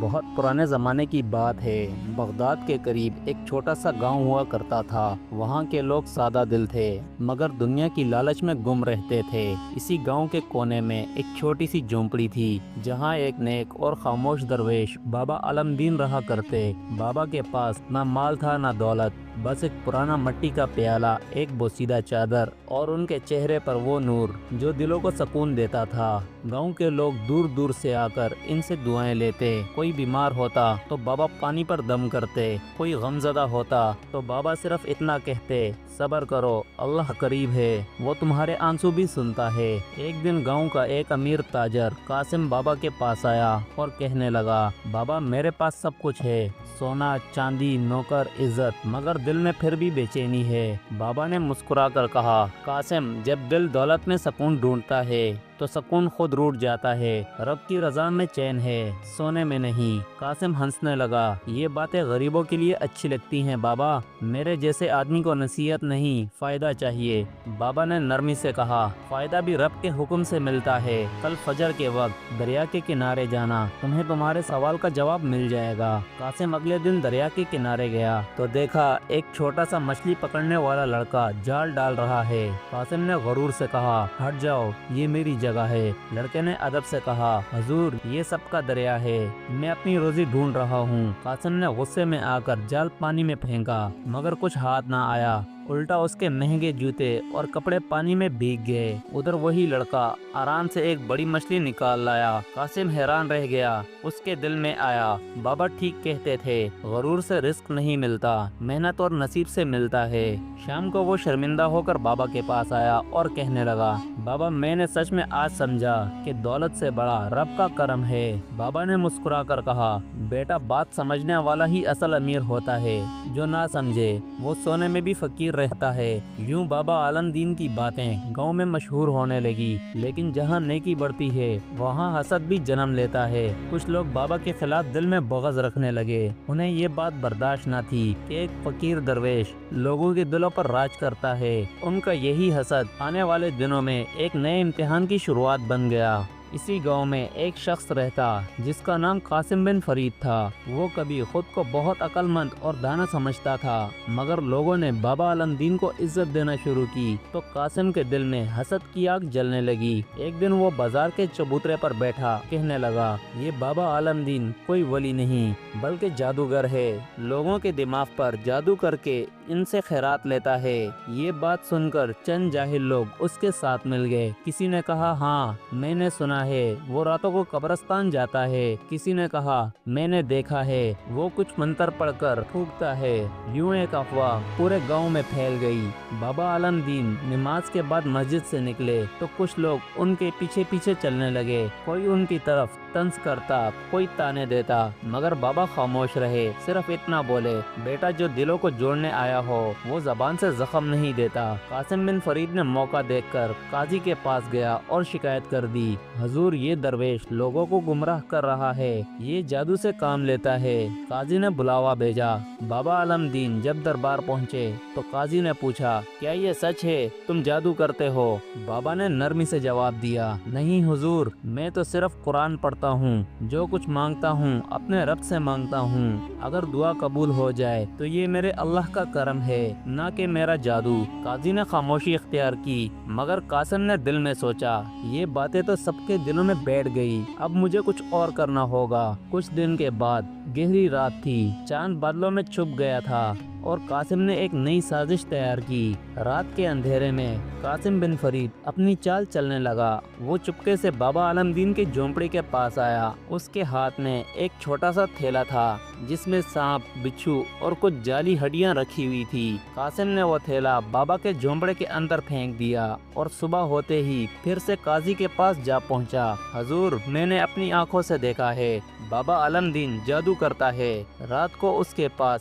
بہت پرانے زمانے کی بات ہے۔ بغداد کے قریب ایک چھوٹا سا گاؤں ہوا کرتا تھا۔ وہاں کے لوگ سادہ دل تھے مگر دنیا کی لالچ میں گم رہتے تھے۔ اسی گاؤں کے کونے میں ایک چھوٹی سی جھونپڑی تھی جہاں ایک نیک اور خاموش درویش بابا علم دین رہا کرتے۔ بابا کے پاس نہ مال تھا نہ دولت، بس ایک پرانا مٹی کا پیالہ، ایک بوسیدہ چادر اور ان کے چہرے پر وہ نور جو دلوں کو سکون دیتا تھا۔ گاؤں کے لوگ دور دور سے آ کر ان سے دعائیں لیتے۔ کوئی بیمار ہوتا تو بابا پانی پر دم کرتے، کوئی غمزدہ ہوتا تو بابا صرف اتنا کہتے، صبر کرو، اللہ قریب ہے، وہ تمہارے آنسو بھی سنتا ہے۔ ایک دن گاؤں کا ایک امیر تاجر قاسم بابا کے پاس آیا اور کہنے لگا، بابا میرے پاس سب کچھ ہے، سونا چاندی نوکر عزت، مگر دل میں پھر بھی بے چینی ہے۔ بابا نے مسکرا کر کہا، قاسم جب دل دولت میں سکون ڈھونڈتا ہے تو سکون خود روٹ جاتا ہے۔ رب کی رضا میں چین ہے، سونے میں نہیں۔ قاسم ہنسنے لگا، یہ باتیں غریبوں کے لیے اچھی لگتی ہیں بابا، میرے جیسے آدمی کو نصیحت نہیں، فائدہ چاہیے۔ بابا نے نرمی سے کہا، فائدہ بھی رب کے حکم سے ملتا ہے۔ کل فجر کے وقت دریا کے کنارے جانا، تمہیں تمہارے سوال کا جواب مل جائے گا۔ قاسم اگلے دن دریا کے کنارے گیا تو دیکھا ایک چھوٹا سا مچھلی پکڑنے والا لڑکا جال ڈال رہا ہے۔ قاسم نے غرور سے کہا، ہٹ جاؤ، یہ میری جگہ ہے۔ لڑکے نے ادب سے کہا، حضور یہ سب کا دریا ہے، میں اپنی روزی ڈھونڈ رہا ہوں۔ قاسم نے غصے میں آ کر جال پانی میں پھینکا مگر کچھ ہاتھ نہ آیا، الٹا اس کے مہنگے جوتے اور کپڑے پانی میں بھیگ گئے۔ ادھر وہی لڑکا آرام سے ایک بڑی مچھلی نکال لایا۔ قاسم حیران رہ گیا، اس کے دل میں آیا، بابا ٹھیک کہتے تھے، غرور سے رزق نہیں ملتا، محنت اور نصیب سے ملتا ہے۔ شام کو وہ شرمندہ ہو کر بابا کے پاس آیا اور کہنے لگا، بابا میں نے سچ میں آج سمجھا کہ دولت سے بڑا رب کا کرم ہے۔ بابا نے مسکرا کر کہا، بیٹا بات سمجھنے والا ہی اصل امیر ہوتا ہے، جو نہ سمجھے وہ سونے میں بھی فقیر رہتا ہے۔ یوں بابا علم دین کی باتیں گاؤں میں مشہور ہونے لگی، لیکن جہاں نیکی بڑھتی ہے وہاں حسد بھی جنم لیتا ہے۔ کچھ لوگ بابا کے خلاف دل میں بغض رکھنے لگے، انہیں یہ بات برداشت نہ تھی کہ ایک فقیر درویش لوگوں کے دلوں پر راج کرتا ہے۔ ان کا یہی حسد آنے والے دنوں میں ایک نئے امتحان کی شروعات بن گیا۔ اسی گاؤں میں ایک شخص رہتا جس کا نام قاسم بن فرید تھا۔ وہ کبھی خود کو بہت عقل مند اور دانا سمجھتا تھا، مگر لوگوں نے بابا علم دین کو عزت دینا شروع کی تو قاسم کے دل میں حسد کی آگ جلنے لگی۔ ایک دن وہ بازار کے چبوترے پر بیٹھا کہنے لگا، یہ بابا علم دین کوئی ولی نہیں بلکہ جادوگر ہے، لوگوں کے دماغ پر جادو کر کے ان سے خیرات لیتا ہے۔ یہ بات سن کر چند جاہل لوگ اس کے ساتھ مل گئے۔ کسی نے کہا، ہاں میں نے سنا ہے وہ راتوں کو قبرستان جاتا ہے، کسی نے کہا میں نے دیکھا ہے وہ کچھ منتر پڑھ کر پھونکتا ہے۔ یوں ایک افواہ پورے گاؤں میں پھیل گئی۔ بابا علم دین نماز کے بعد مسجد سے نکلے تو کچھ لوگ ان کے پیچھے پیچھے چلنے لگے، کوئی ان کی طرف طنز کرتا، کوئی تانے دیتا، مگر بابا خاموش رہے، صرف اتنا بولے، بیٹا جو دلوں کو جوڑنے آیا ہو وہ زبان سے زخم نہیں دیتا۔ قاسم بن فرید نے موقع دیکھ کر قاضی کے پاس گیا اور شکایت کر دی، حضور یہ درویش لوگوں کو گمراہ کر رہا ہے، یہ جادو سے کام لیتا ہے۔ قاضی نے بلاوا بھیجا۔ بابا علم دین جب دربار پہنچے تو قاضی نے پوچھا، کیا یہ سچ ہے تم جادو کرتے ہو؟ بابا نے نرمی سے جواب دیا، نہیں حضور، میں تو صرف قرآن پڑھتا ہوں، جو کچھ مانگتا ہوں اپنے رب سے مانگتا ہوں، اگر دعا قبول ہو جائے تو یہ میرے اللہ کا کرم ہے، نہ کہ میرا جادو۔ قاضی نے خاموشی اختیار کی، مگر قاسم نے دل میں سوچا، یہ باتیں تو سب کے دلوں میں بیٹھ گئی، اب مجھے کچھ اور کرنا ہوگا۔ کچھ دن کے بعد گہری رات تھی، چاند بادلوں میں چھپ گیا تھا اور قاسم نے ایک نئی سازش تیار کی۔ رات کے اندھیرے میں قاسم بن فرید اپنی چال چلنے لگا۔ وہ چپکے سے بابا علم دین کی جھونپڑی کے پاس آیا۔ اس کے ہاتھ میں ایک چھوٹا سا تھیلا تھا جس میں سانپ، بچھو اور کچھ جعلی ہڈیاں رکھی ہوئی تھی۔ قاسم نے وہ تھیلا بابا کے جھونپڑے کے اندر پھینک دیا اور صبح ہوتے ہی پھر سے قاضی کے پاس جا پہنچا، حضور میں نے اپنی آنکھوں سے دیکھا ہے، بابا علم دین جادو کرتا ہے، رات کو اس کے پاس